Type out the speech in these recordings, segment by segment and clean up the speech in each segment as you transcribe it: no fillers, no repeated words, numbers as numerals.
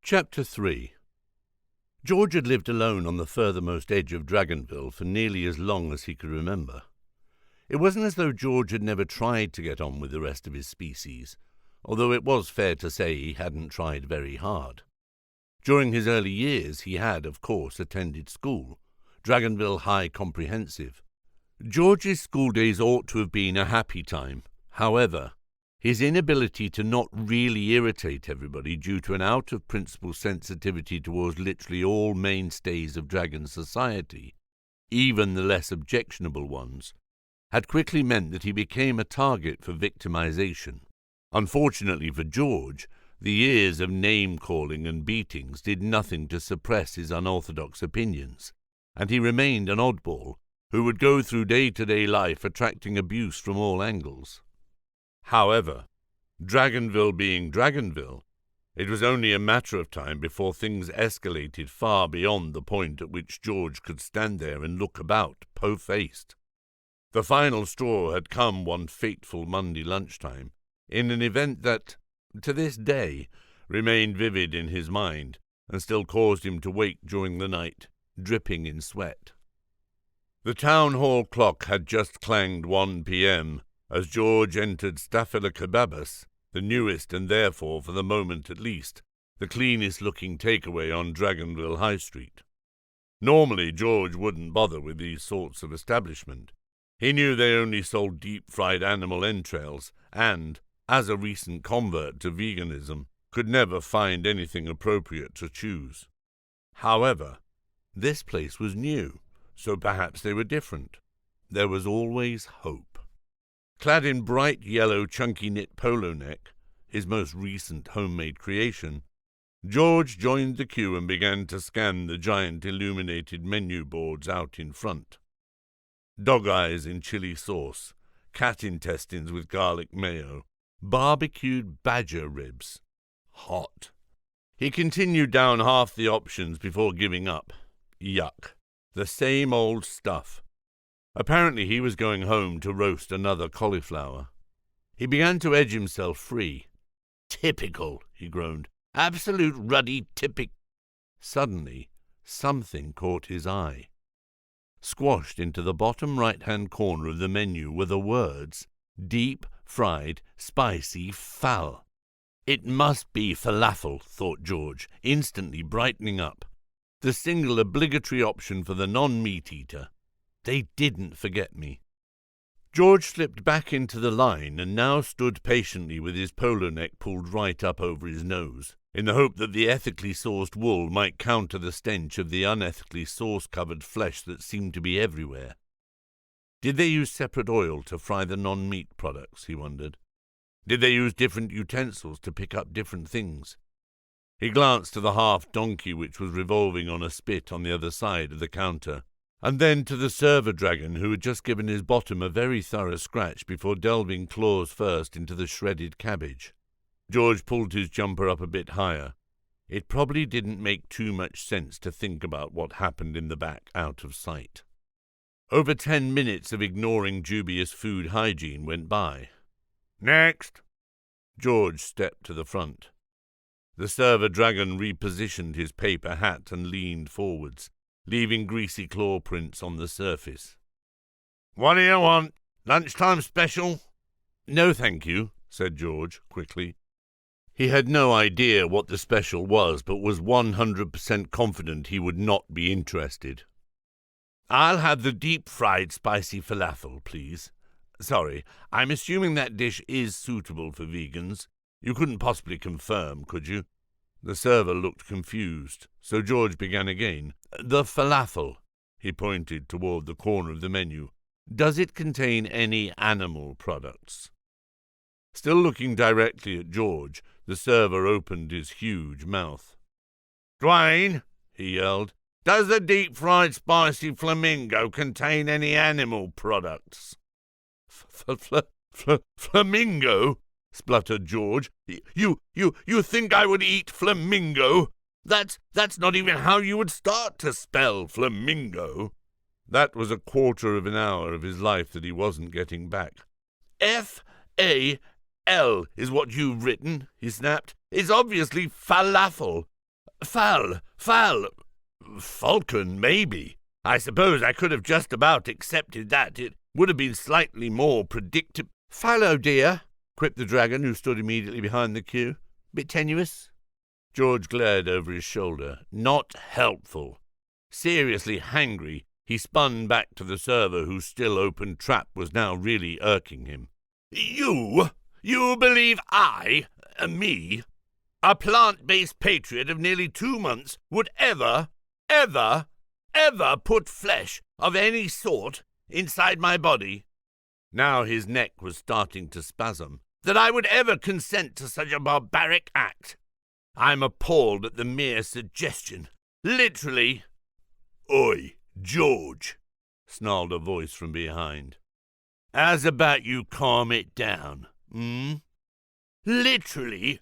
Chapter 3. George had lived alone on the furthermost edge of Dragonville for nearly as long as he could remember. It wasn't as though George had never tried to get on with the rest of his species, although it was fair to say he hadn't tried very hard. During his early years he had, of course, attended school, Dragonville High Comprehensive. George's school days ought to have been a happy time. However, his inability to not really irritate everybody due to an out-of-principle sensitivity towards literally all mainstays of dragon society, even the less objectionable ones, had quickly meant that he became a target for victimization. Unfortunately for George, the years of name-calling and beatings did nothing to suppress his unorthodox opinions, and he remained an oddball who would go through day-to-day life attracting abuse from all angles. However, Dragonville being Dragonville, it was only a matter of time before things escalated far beyond the point at which George could stand there and look about, po-faced. The final straw had come one fateful Monday lunchtime, in an event that, to this day, remained vivid in his mind and still caused him to wake during the night, dripping in sweat. The town hall clock had just clanged 1 p.m., as George entered Staphylococcus, the newest and therefore, for the moment at least, the cleanest-looking takeaway on Dragonville High Street. Normally George wouldn't bother with these sorts of establishment. He knew they only sold deep-fried animal entrails and, as a recent convert to veganism, could never find anything appropriate to choose. However, this place was new, so perhaps they were different. There was always hope. Clad in bright yellow chunky knit polo neck, his most recent homemade creation, George joined the queue and began to scan the giant illuminated menu boards out in front. Dog eyes in chili sauce, cat intestines with garlic mayo, barbecued badger ribs. Hot. He continued down half the options before giving up. Yuck. The same old stuff. Apparently he was going home to roast another cauliflower. He began to edge himself free. "Typical," he groaned. "Absolute ruddy typic—" Suddenly, something caught his eye. Squashed into the bottom right-hand corner of the menu were the words, "Deep-fried, spicy fowl." It must be falafel, thought George, instantly brightening up. The single obligatory option for the non-meat eater. They didn't forget me. George slipped back into the line and now stood patiently with his polo neck pulled right up over his nose, in the hope that the ethically sourced wool might counter the stench of the unethically sauce-covered flesh that seemed to be everywhere. Did they use separate oil to fry the non-meat products, he wondered? Did they use different utensils to pick up different things? He glanced to the half-donkey which was revolving on a spit on the other side of the counter, and then to the server dragon who had just given his bottom a very thorough scratch before delving claws first into the shredded cabbage. George pulled his jumper up a bit higher. It probably didn't make too much sense to think about what happened in the back out of sight. Over 10 minutes of ignoring dubious food hygiene went by. "Next!" George stepped to the front. The server dragon repositioned his paper hat and leaned forwards, leaving greasy claw prints on the surface. "What do you want? Lunchtime special?" "No, thank you," said George, quickly. He had no idea what the special was, but was 100% confident he would not be interested. "I'll have the deep-fried spicy falafel, please. Sorry, I'm assuming that dish is suitable for vegans. You couldn't possibly confirm, could you?" The server looked confused, so George began again. "The falafel," he pointed toward the corner of the menu. "Does it contain any animal products?" Still looking directly at George, the server opened his huge mouth. "Dwayne," he yelled, "does the deep-fried spicy flamingo contain any animal products?" Flamingo?" spluttered George. You think I would eat flamingo? That's not even how you would start to spell flamingo." That was a quarter of an hour of his life that he wasn't getting back. "F-A-L is what you've written," he snapped. "It's obviously falafel. Falcon, maybe. I suppose I could have just about accepted that. It would have been slightly more predictable. Fallow, dear, quipped the dragon, who stood immediately behind the queue. Bit tenuous? George glared over his shoulder. Not helpful. Seriously hangry, he spun back to the server, whose still open trap was now really irking him. You believe me, a plant-based patriot of nearly 2 months, would ever put flesh of any sort inside my body? Now his neck was starting to spasm. That I would ever consent to such a barbaric act? I'm appalled at the mere suggestion. Literally. Oi, George, snarled a voice from behind. How's about you calm it down, Literally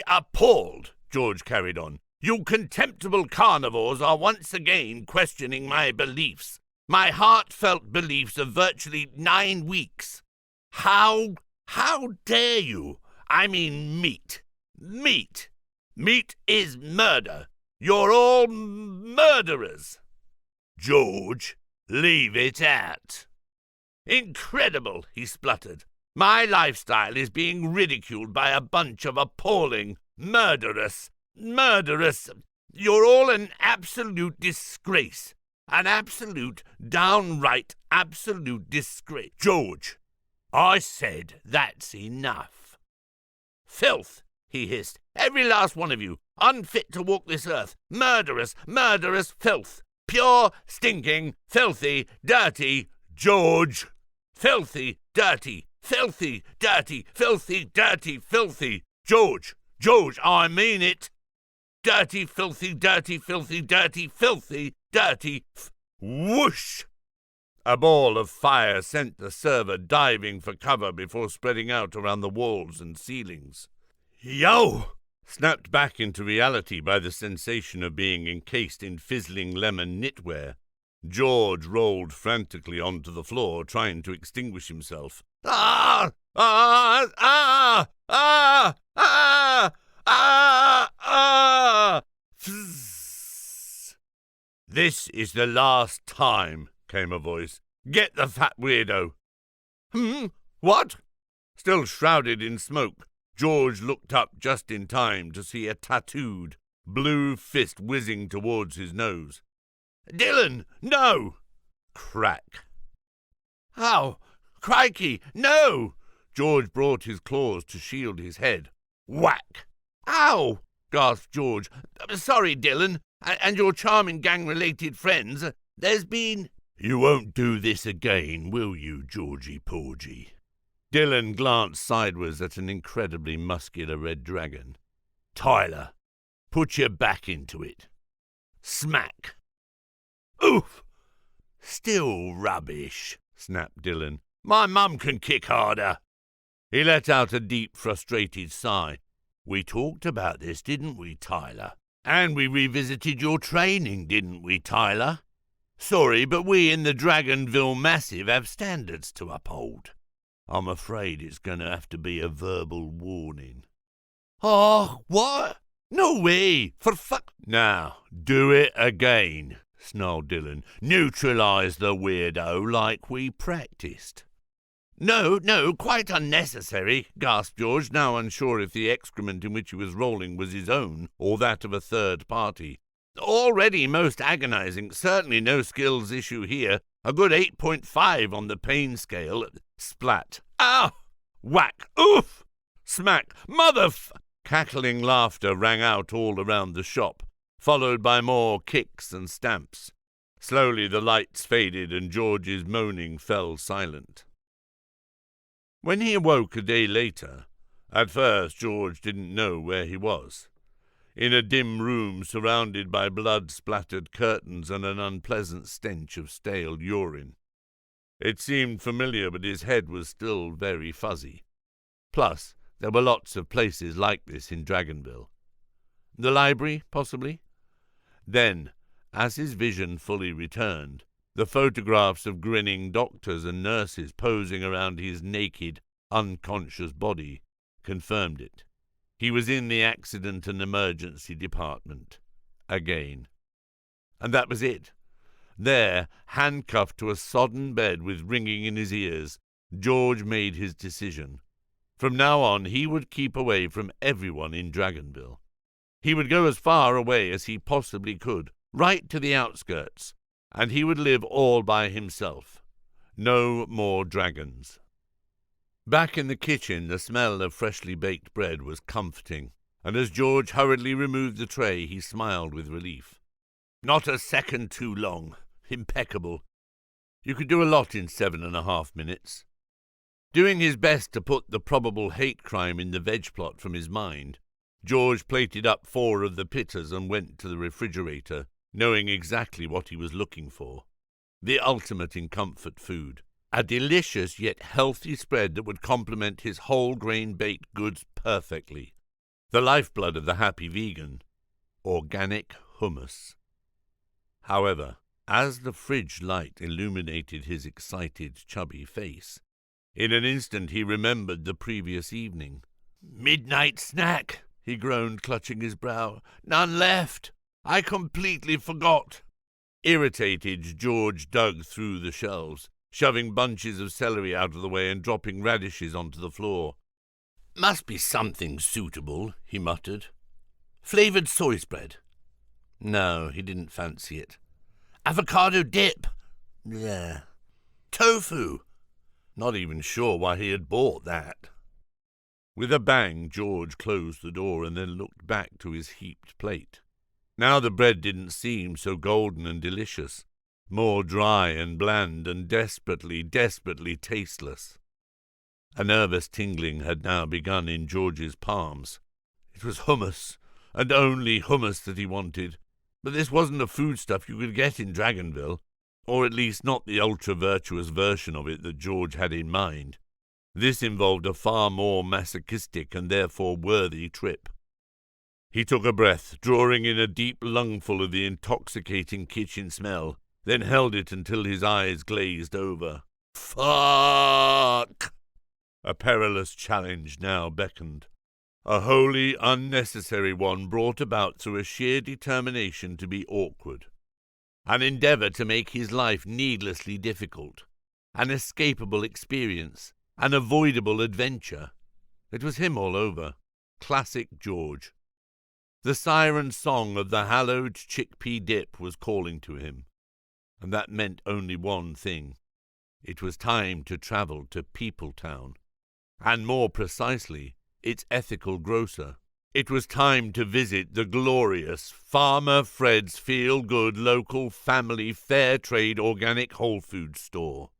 appalled, George carried on. You contemptible carnivores are once again questioning my beliefs. My heartfelt beliefs of virtually 9 weeks. How dare you? I mean meat. Meat is murder. You're all murderers. George, leave it out. Incredible, he spluttered. My lifestyle is being ridiculed by a bunch of appalling, murderous. You're all an absolute disgrace. An absolute, downright, absolute disgrace. George, I said that's enough. Filth, he hissed. Every last one of you, unfit to walk this earth. Murderous filth. Pure, stinking, filthy, dirty George. Filthy, dirty, filthy, dirty, filthy, dirty, filthy. George, I mean it. Dirty, filthy, dirty, filthy, dirty, filthy, dirty. Whoosh! A ball of fire sent the server diving for cover before spreading out around the walls and ceilings. Yo! Snapped back into reality by the sensation of being encased in fizzling lemon knitwear, George rolled frantically onto the floor, trying to extinguish himself. Fizz. This is the last time, came a voice. Get the fat weirdo. What? Still shrouded in smoke, George looked up just in time to see a tattooed, blue fist whizzing towards his nose. Dylan, no! Crack. Ow! Crikey, no! George brought his claws to shield his head. Whack! Ow! Gasped George. Sorry, Dylan, and your charming gang-related friends. There's been... You won't do this again, will you, Georgie Porgy? Dylan glanced sideways at an incredibly muscular red dragon. Tyler, put your back into it. Smack. Oof! Still rubbish, snapped Dylan. My mum can kick harder. He let out a deep, frustrated sigh. We talked about this, didn't we, Tyler? And we revisited your training, didn't we, Tyler? Sorry, but we in the Dragonville Massive have standards to uphold. I'm afraid it's going to have to be a verbal warning. Oh, what? No way! For fuck... Now, do it again, snarled Dylan. Neutralise the weirdo like we practised. No, quite unnecessary, gasped George, now unsure if the excrement in which he was rolling was his own or that of a third party. Already most agonizing, certainly no skills issue here. A good 8.5 on the pain scale. Splat. Ah! Whack! Oof! Smack! Cackling laughter rang out all around the shop, followed by more kicks and stamps. Slowly the lights faded and George's moaning fell silent. When he awoke a day later, at first George didn't know where he was. In a dim room surrounded by blood-splattered curtains and an unpleasant stench of stale urine. It seemed familiar, but his head was still very fuzzy. Plus, there were lots of places like this in Dragonville. The library, possibly? Then, as his vision fully returned, the photographs of grinning doctors and nurses posing around his naked, unconscious body confirmed it. He was in the accident and emergency department. Again. And that was it. There, handcuffed to a sodden bed with ringing in his ears, George made his decision. From now on, he would keep away from everyone in Dragonville. He would go as far away as he possibly could, right to the outskirts, and he would live all by himself. No more dragons. Back in the kitchen, the smell of freshly baked bread was comforting, and as George hurriedly removed the tray, he smiled with relief. Not a second too long. Impeccable. You could do a lot in 7.5 minutes. Doing his best to put the probable hate crime in the veg plot from his mind, George plated up 4 of the pitters and went to the refrigerator, knowing exactly what he was looking for. The ultimate in comfort food. A delicious yet healthy spread that would complement his whole-grain baked goods perfectly. The lifeblood of the happy vegan. Organic hummus. However, as the fridge light illuminated his excited, chubby face, in an instant he remembered the previous evening. "Midnight snack," he groaned, clutching his brow. "None left. I completely forgot." Irritated, George dug through the shelves, shoving bunches of celery out of the way and dropping radishes onto the floor. "Must be something suitable," he muttered. "Flavoured soy spread?" No, he didn't fancy it. "Avocado dip?" Yeah. "Tofu?" Not even sure why he had bought that. With a bang, George closed the door and then looked back to his heaped plate. Now the bread didn't seem so golden and delicious, more dry and bland and desperately, desperately tasteless. A nervous tingling had now begun in George's palms. It was hummus, and only hummus that he wanted. But this wasn't a foodstuff you could get in Dragonville, or at least not the ultra-virtuous version of it that George had in mind. This involved a far more masochistic and therefore worthy trip. He took a breath, drawing in a deep lungful of the intoxicating kitchen smell, then held it until his eyes glazed over. Fuck! A perilous challenge now beckoned. A wholly unnecessary one brought about through a sheer determination to be awkward. An endeavour to make his life needlessly difficult. An escapable experience. An avoidable adventure. It was him all over. Classic George. The siren song of the hallowed chickpea dip was calling to him. And that meant only one thing. It was time to travel to Peopletown. And more precisely, its ethical grocer. It was time to visit the glorious Farmer Fred's feel-good local family fair trade organic whole food store.